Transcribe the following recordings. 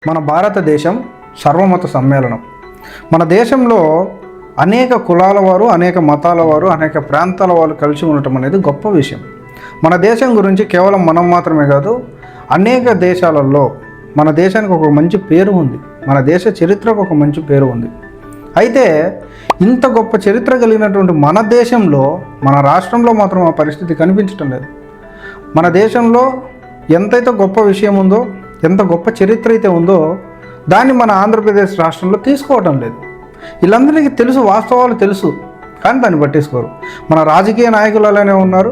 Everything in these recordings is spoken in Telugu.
మన భారతదేశం సర్వమత సమ్మేళనం. మన దేశంలో అనేక కులాల వారు, అనేక మతాల వారు, అనేక ప్రాంతాల వారు కలిసి ఉండటం అనేది గొప్ప విషయం. మన దేశం గురించి కేవలం మనం మాత్రమే కాదు, అనేక దేశాలలో మన దేశానికి ఒక మంచి పేరు ఉంది. మన దేశ చరిత్రకు ఒక మంచి పేరు ఉంది. అయితే ఇంత గొప్ప చరిత్ర కలిగినటువంటి మన దేశంలో, మన రాష్ట్రంలో మాత్రం ఆ పరిస్థితి కనిపించటం లేదు. మన దేశంలో ఎంతైతే గొప్ప విషయం ఉందో, ఎంత గొప్ప చరిత్ర అయితే ఉందో, దాన్ని మన ఆంధ్రప్రదేశ్ రాష్ట్రంలో తీసుకోవడం లేదు. వీళ్ళందరికీ తెలుసు, వాస్తవాలు తెలుసు, కానీ దాన్ని పట్టించుకోరు. మన రాజకీయ నాయకులు అలానే ఉన్నారు.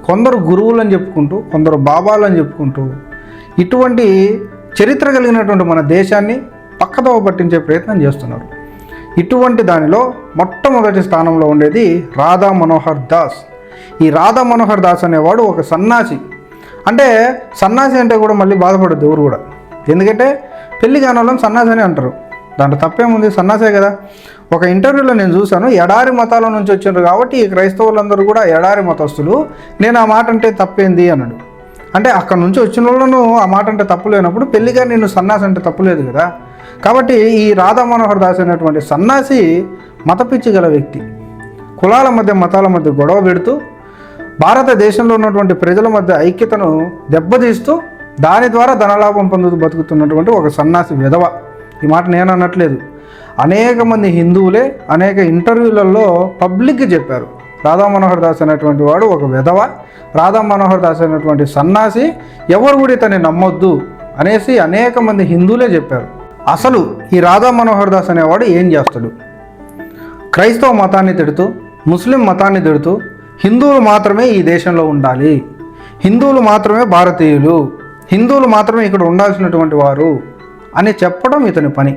కొందరు గురువులు అని చెప్పుకుంటూ, కొందరు బాబాలు అని చెప్పుకుంటూ ఇటువంటి చరిత్ర కలిగినటువంటి మన దేశాన్ని పక్కదోవ పట్టించే ప్రయత్నం చేస్తున్నారు. ఇటువంటి దానిలో మొట్టమొదటి స్థానంలో ఉండేది రాధా మనోహర్ దాస్. ఈ రాధా మనోహర్ దాస్ అనేవాడు ఒక సన్నాసి. అంటే సన్నాసి అంటే కూడా మళ్ళీ బాధపడద్దు ఎవరు కూడా, ఎందుకంటే పెళ్లి కాని సన్నాసి అని అంటారు. దాంట్లో తప్పేముంది, సన్నాసే కదా. ఒక ఇంటర్వ్యూలో నేను చూశాను, ఎడారి మతాల నుంచి వచ్చినారు కాబట్టి ఈ క్రైస్తవులందరూ కూడా ఎడారి మతస్థులు, నేను ఆ మాట అంటే తప్పేంది అన్నాడు. అంటే అక్కడ నుంచి వచ్చిన వాళ్ళను ఆ మాట అంటే తప్పు లేనప్పుడు పెళ్లిగా నేను సన్నాసి అంటే తప్పులేదు కదా. కాబట్టి ఈ రాధా మనోహర్ దాస్ అనేటువంటి సన్నాసి మతపిచ్చి గల వ్యక్తి. కులాల మధ్య, మతాల మధ్య గొడవ పెడుతూ భారతదేశంలో ఉన్నటువంటి ప్రజల మధ్య ఐక్యతను దెబ్బతీస్తూ దాని ద్వారా ధనలాభం పొందుతూ బతుకుతున్నటువంటి ఒక సన్నాసి విధవ. ఈ మాట నేను అనట్లేదు, అనేక మంది హిందువులే అనేక ఇంటర్వ్యూలలో పబ్లిక్గా చెప్పారు. రాధా మనోహర్ దాస్ అనేటువంటి వాడు ఒక విధవ, రాధా మనోహర్ దాస్ అనేటువంటి సన్నాసి, ఎవరు కూడా ఇతన్ని నమ్మొద్దు అనేసి అనేక మంది హిందువులే చెప్పారు. అసలు ఈ రాధా మనోహర్ దాస్ అనేవాడు ఏం చేస్తాడు? క్రైస్తవ మతాన్ని తిడుతూ, ముస్లిం మతాన్ని తిడుతూ, హిందువులు మాత్రమే ఈ దేశంలో ఉండాలి, హిందువులు మాత్రమే భారతీయులు, హిందువులు మాత్రమే ఇక్కడ ఉండాల్సినటువంటి వారు అని చెప్పడం ఇతని పని.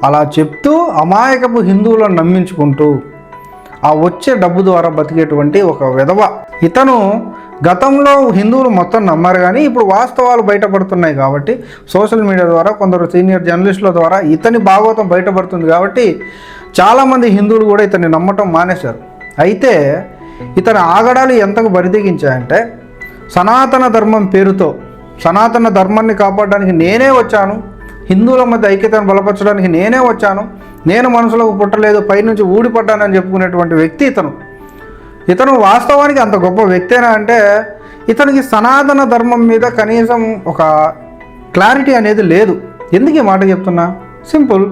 అలా చెప్తూ అమాయకపు హిందువులను నమ్మించుకుంటూ ఆ వచ్చే డబ్బు ద్వారా బతికేటువంటి ఒక విధవ ఇతను. గతంలో హిందువులు మొత్తం నమ్మారు, కానీ ఇప్పుడు వాస్తవాలు బయటపడుతున్నాయి కాబట్టి, సోషల్ మీడియా ద్వారా, కొందరు సీనియర్ జర్నలిస్టుల ద్వారా ఇతని భాగవతం బయటపడుతుంది కాబట్టి చాలామంది హిందువులు కూడా ఇతన్ని నమ్మటం మానేశారు. అయితే ఇతని ఆగడాలు ఎంతకు బరితెగించాయంటే, సనాతన ధర్మం పేరుతో, సనాతన ధర్మాన్ని కాపాడడానికి నేనే వచ్చాను, హిందువుల మధ్య ఐక్యతను బలపరచడానికి నేనే వచ్చాను, నేను మనసులోకి పుట్టలేదు, పైనుంచి ఊడిపడ్డానని చెప్పుకునేటువంటి వ్యక్తి ఇతను వాస్తవానికి అంత గొప్ప వ్యక్తేనా అంటే, ఇతనికి సనాతన ధర్మం మీద కనీసం ఒక క్లారిటీ అనేది లేదు. ఎందుకు ఈ మాట చెప్తున్నా? సింపుల్.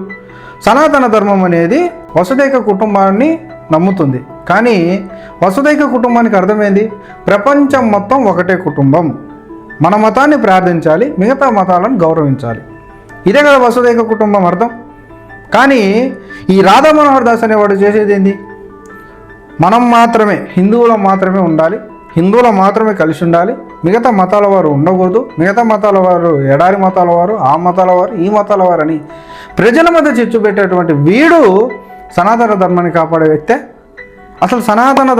సనాతన ధర్మం అనేది వసుదైక కుటుంబాన్ని నమ్ముతుంది, కానీ వసుదైక కుటుంబానికి అర్థమైంది, ప్రపంచం మొత్తం ఒకటే కుటుంబం, మన మతాన్ని ప్రార్థించాలి, మిగతా మతాలను గౌరవించాలి. ఇదే కదా వసుదైక కుటుంబం అర్థం. కానీ ఈ రాధా మనోహర్ దాస్ అనేవాడు చేసేది ఏంది? మనం మాత్రమే, హిందువులం మాత్రమే ఉండాలి, హిందువుల మాత్రమే కలిసి ఉండాలి, మిగతా మతాల వారు ఉండకూడదు, మిగతా మతాల వారు ఎడారి మతాల వారు, ఆ మతాల వారు, ఈ మతాల వారు అని ప్రజల మధ్య చిచ్చు పెట్టేటువంటి వీడు సనాతన ధర్మాన్ని కాపాడే వ్యక్తే. అసలు సనాతన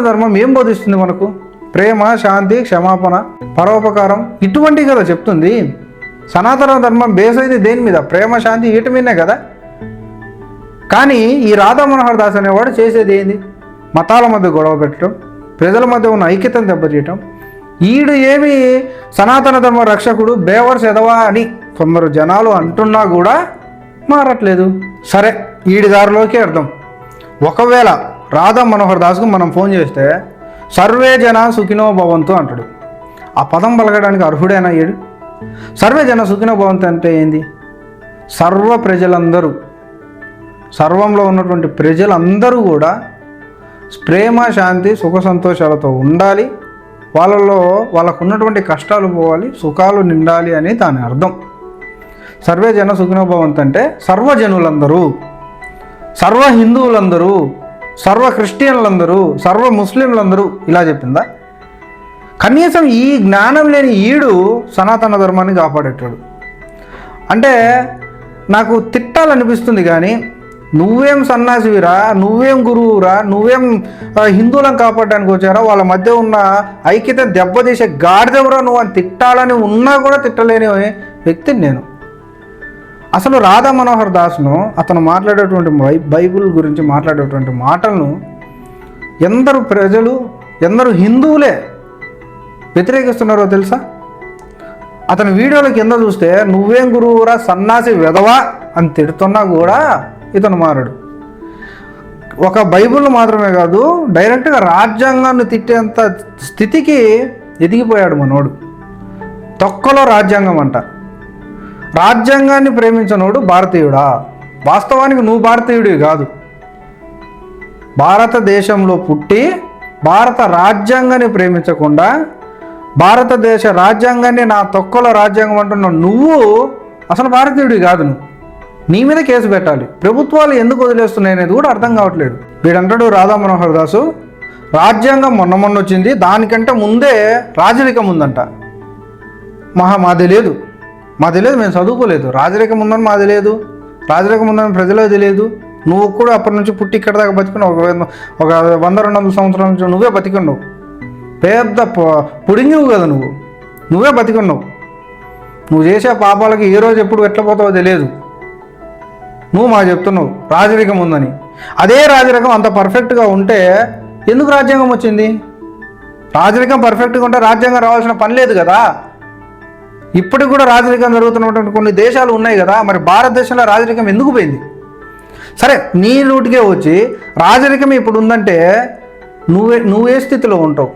ధర్మం ఏం బోధిస్తుంది మనకు? ప్రేమ, శాంతి, క్షమాపణ, పరోపకారం, ఇటువంటివి కదా చెప్తుంది. సనాతన ధర్మం బేస్ అయితే దేని మీద? ప్రేమ, శాంతి, వీటి మీదనే కదా. కానీ ఈ రాధా మనోహర్ దాస్ అనేవాడు చేసేది ఏంది? మతాల మధ్య గొడవ పెట్టడం, ప్రజల మధ్య ఉన్న ఐక్యతను దెబ్బతీయటం. ఈడు ఏమి సనాతన ధర్మ రక్షకుడు, బేవర్స్ ఎదవా అని కొందరు జనాలు అంటున్నా కూడా మారట్లేదు. సరే, ఈడి దారిలోకి అర్థం. ఒకవేళ రాధా మనోహర్ దాస్కు మనం ఫోన్ చేస్తే సర్వే జన సుఖినో భవంతు అంటాడు. ఆ పదం పలకడానికి అర్హుడైనా ఏడు? సర్వే జన సుఖినో భవంతు అంటే ఏంది? సర్వ ప్రజలందరూ, సర్వంలో ఉన్నటువంటి ప్రజలందరూ కూడా ప్రేమ, శాంతి, సుఖ సంతోషాలతో ఉండాలి, వాళ్ళకు ఉన్నటువంటి కష్టాలు పోవాలి, సుఖాలు నిండాలి అని దాని అర్థం. సర్వే జన సుఖినో భవంతు అంటే సర్వజనులందరూ, సర్వ హిందువులందరూ, సర్వ క్రిస్టియన్లందరూ, సర్వ ముస్లింలందరూ ఇలా చెప్పిందా? కనీసం ఈ జ్ఞానం లేని ఈడు సనాతన ధర్మాన్ని కాపాడేటాడు. అంటే నాకు తిట్టాలనిపిస్తుంది, కానీ నువ్వేం సన్నాసివిరా, నువ్వేం గురువురా, నువ్వేం హిందువులను కాపాడడానికి వచ్చారా, వాళ్ళ మధ్య ఉన్న ఐక్యత దెబ్బతీసే గాడిదెవరా నువ్వు అని తిట్టాలని ఉన్నా కూడా తిట్టలేని వ్యక్తిని నేను. అసలు రాధా మనోహర్ దాస్ను, అతను మాట్లాడేటువంటి బైబిల్ గురించి మాట్లాడేటువంటి మాటలను ఎందరు ప్రజలు, ఎందరు హిందువులే వ్యతిరేకిస్తున్నారో తెలుసా? అతని వీడియోల కింద చూస్తే నువ్వేం గురువురా సన్నాసి వెధవా అని తిడుతున్నా కూడా ఇతను మారడు. ఒక బైబిల్ మాత్రమే కాదు, డైరెక్ట్గా రాజ్యాంగాన్ని తిట్టేంత స్థితికి ఎదిగిపోయాడు మనోడు. తొక్కలో రాజ్యాంగం అంట. రాజ్యాంగాన్ని ప్రేమించినోడు భారతీయుడా? వాస్తవానికి నువ్వు భారతీయుడివి కాదు. భారతదేశంలో పుట్టి భారత రాజ్యాంగాన్ని ప్రేమించకుండా భారతదేశ రాజ్యాంగాన్ని నా తొక్కలో రాజ్యాంగం అంటున్నావు నువ్వు అసలు భారతీయుడివి కాదు. నువ్వు నీ మీద కేసు పెట్టాలి. ప్రభుత్వాలు ఎందుకు వదిలేస్తున్నాయి అనేది కూడా అర్థం కావట్లేదు. వీడంటాడు రాధా మనోహర్ దాసు, రాజ్యాంగం మొన్న వచ్చింది, దానికంటే ముందే రాజరికం ఉందంట. మాది లేదు, మేము చదువుకోలేదు. రాజరికం ఉందని మాది లేదు, రాజరికం ఉందని ప్రజలకు తెలియదు. నువ్వు కూడా అప్పటి నుంచి పుట్టి ఇక్కడ దాకా బతికున్నావు. ఒక 100-200 సంవత్సరాల నుంచి నువ్వే బతికున్నావు. పెద్ద పుడింగివు కదా నువ్వే బతికున్నావు. నువ్వు చేసే పాపాలకి ఏ రోజు ఎప్పుడు ఎట్లా పోతావో తెలియదు. నువ్వు మాకు చెప్తున్నావు రాజరికం ఉందని. అదే రాజరికం అంత పర్ఫెక్ట్గా ఉంటే ఎందుకు రాజ్యాంగం వచ్చింది? రాజరికం పర్ఫెక్ట్గా ఉంటే రాజ్యాంగం రావాల్సిన పని లేదు కదా. ఇప్పటికి కూడా రాజరికం జరుగుతున్నటువంటి కొన్ని దేశాలు ఉన్నాయి కదా, మరి భారతదేశంలో రాజరికం ఎందుకు పోయింది? సరే, నీ రూట్కే వచ్చి రాజరికం ఇప్పుడు ఉందంటే నువ్వే స్థితిలో ఉంటావు?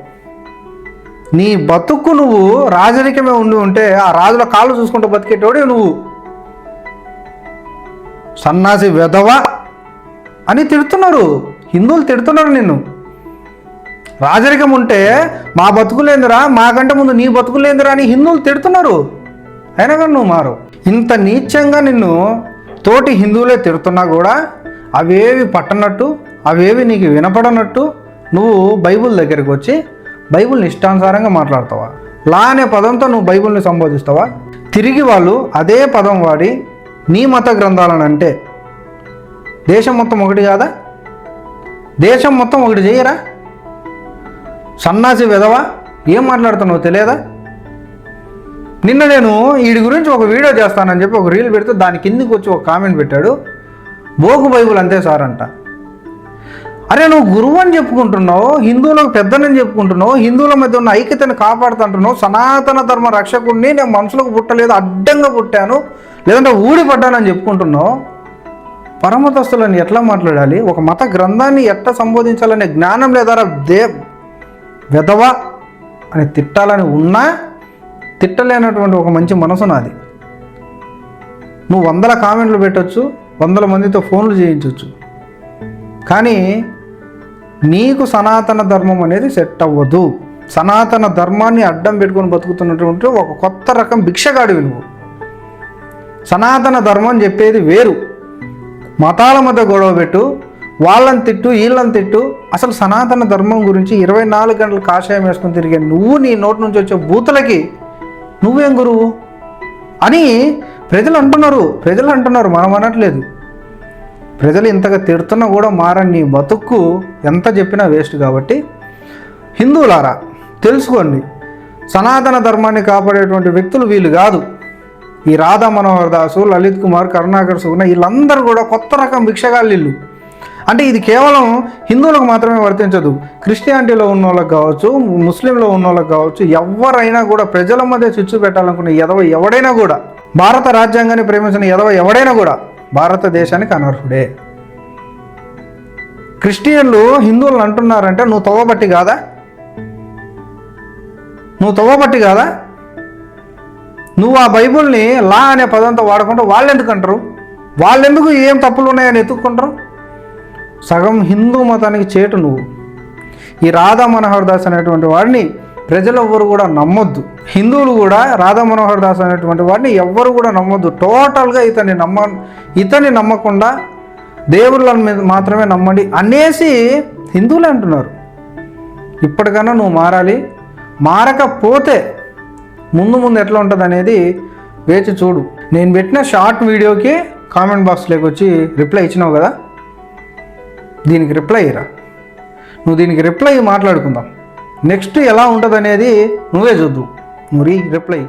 నీ బతుక్కు నువ్వు రాజరికమే ఉంటే ఆ రాజుల కాళ్ళు చూసుకుంటూ బతికేటోడే నువ్వు. సన్నాసి వెధవ అని తిడుతున్నారు, హిందువులు తిడుతున్నారు నిన్ను. రాజరికం ఉంటే మా బతుకులేందిరా, మాకంటే ముందు నీ బతుకులేందిరా అని హిందువులు తిడుతున్నారు. అయినా కానీ నువ్వు మారు. ఇంత నీచంగా నిన్ను తోటి హిందువులే తిడుతున్నా కూడా అవేవి పట్టనట్టు, అవేవి నీకు వినపడనట్టు నువ్వు బైబిల్ దగ్గరికి వచ్చి బైబిల్ని ఇష్టానుసారంగా మాట్లాడతావా? లా అనే పదంతో నువ్వు బైబిల్ని సంబోధిస్తావా? తిరిగి వాళ్ళు అదే పదం వాడి నీ మత గ్రంథాలను అంటే దేశం మొత్తం ఒకటి కాదా? దేశం మొత్తం ఒకటి చేయరా? సన్నాసి వెధవా, ఏం మాట్లాడుతున్నావు తెలియదా? నిన్న నేను వీడి గురించి ఒక వీడియో చేస్తానని చెప్పి ఒక రీల్ పెడితే దాని కిందికి వచ్చి ఒక కామెంట్ పెట్టాడు, బోకు బైబుల్ అంతే సార్ అంట. అరే నువ్వు గురువు అని చెప్పుకుంటున్నావు, హిందువులకు పెద్దనని చెప్పుకుంటున్నావు, హిందువుల మధ్య ఉన్న ఐక్యతను కాపాడుతుంటున్నావు, సనాతన ధర్మ రక్షకుడిని నేను మనుషులకు పుట్టలేదు అడ్డంగా పుట్టాను లేదంటే ఊడిపడ్డానని చెప్పుకుంటున్నావు. పరమతస్తులని ఎట్లా మాట్లాడాలి, ఒక మత గ్రంథాన్ని ఎట్లా సంబోధించాలనే జ్ఞానం లేదారా? వెధవా అని తిట్టాలని ఉన్నా తిట్టలేనటువంటి ఒక మంచి మనసు నాది. నువ్వు 100 కామెంట్లు పెట్టచ్చు, 100 మందితో ఫోన్లు చేయించవచ్చు, కానీ నీకు సనాతన ధర్మం అనేది సెట్ అవ్వదు. సనాతన ధర్మాన్ని అడ్డం పెట్టుకొని బతుకుతున్నటువంటి ఒక కొత్త రకం భిక్షగాడివి నువ్వు. సనాతన ధర్మం చెప్పేది వేరు. మతాల మధ్య గొడవ పెట్టు, వాళ్ళని తిట్టు, వీళ్ళని తిట్టు. అసలు సనాతన ధర్మం గురించి 24 గంటలు కాషాయం వేసుకొని తిరిగే నువ్వు నీ నోటి నుంచి వచ్చే బూతులకి నువ్వేం గురువు అని ప్రజలు అంటున్నారు. మనం అనట్లేదు. ప్రజలు ఇంతగా తిడుతున్నా కూడా మారని నీ బతుక్కు ఎంత చెప్పినా వేస్ట్. కాబట్టి హిందువులారా తెలుసుకోండి, సనాతన ధర్మాన్ని కాపాడేటువంటి వ్యక్తులు వీళ్ళు కాదు. ఈ రాధా మనోహర్ దాసు, లలిత్ కుమార్, కరుణాకర్ సుగుణ వీళ్ళందరూ కూడా కొత్త రకం భిక్షగాళ్ళు ఇల్లు. అంటే ఇది కేవలం హిందువులకు మాత్రమే వర్తించదు. క్రిస్టియానిటీలో ఉన్న వాళ్ళకి కావచ్చు, ముస్లింలో ఉన్న వాళ్ళకి కావచ్చు, ఎవరైనా కూడా ప్రజల మధ్య చిచ్చు పెట్టాలనుకున్న ఎవడైనా కూడా, భారత రాజ్యాంగాన్ని ప్రేమించిన ఎవడైనా కూడా భారతదేశానికి అనర్హుడే. క్రిస్టియన్లు హిందువులను అంటున్నారంటే నువ్వు తవ్వబట్టి కాదా? నువ్వు ఆ బైబుల్ని లా అనే పదంతో వాడుకుంటూ వాళ్ళెందుకు అంటారు? వాళ్ళెందుకు ఏం తప్పులు ఉన్నాయని ఎత్తుక్కుంటారు? సగం హిందూ మతానికి చేటు నువ్వు. ఈ రాధా మనోహర్ దాస్ అనేటువంటి వాడిని ప్రజలు ఎవ్వరు కూడా నమ్మొద్దు. హిందువులు కూడా రాధా మనోహర్ దాస్ అనేటువంటి వాడిని ఎవ్వరు కూడా నమ్మొద్దు. టోటల్గా ఇతన్ని నమ్మకుండా దేవుళ్ళని మీద మాత్రమే నమ్మండి అనేసి హిందువులే అంటున్నారు. ఇప్పటికన్నా నువ్వు మారాలి. మారకపోతే ముందు ఎట్లా ఉంటుంది అనేది వేచి చూడు. నేను పెట్టిన షార్ట్ వీడియోకి కామెంట్ బాక్స్లోకి వచ్చి రిప్లై ఇచ్చినావు కదా, దీనికి రిప్లై ఇరా. నువ్వు దీనికి రిప్లై మాట్లాడుకుందాం. నెక్స్ట్ ఎలా ఉంటుంది అనేది నువ్వే చూద్దు. నువ్వు రిప్లై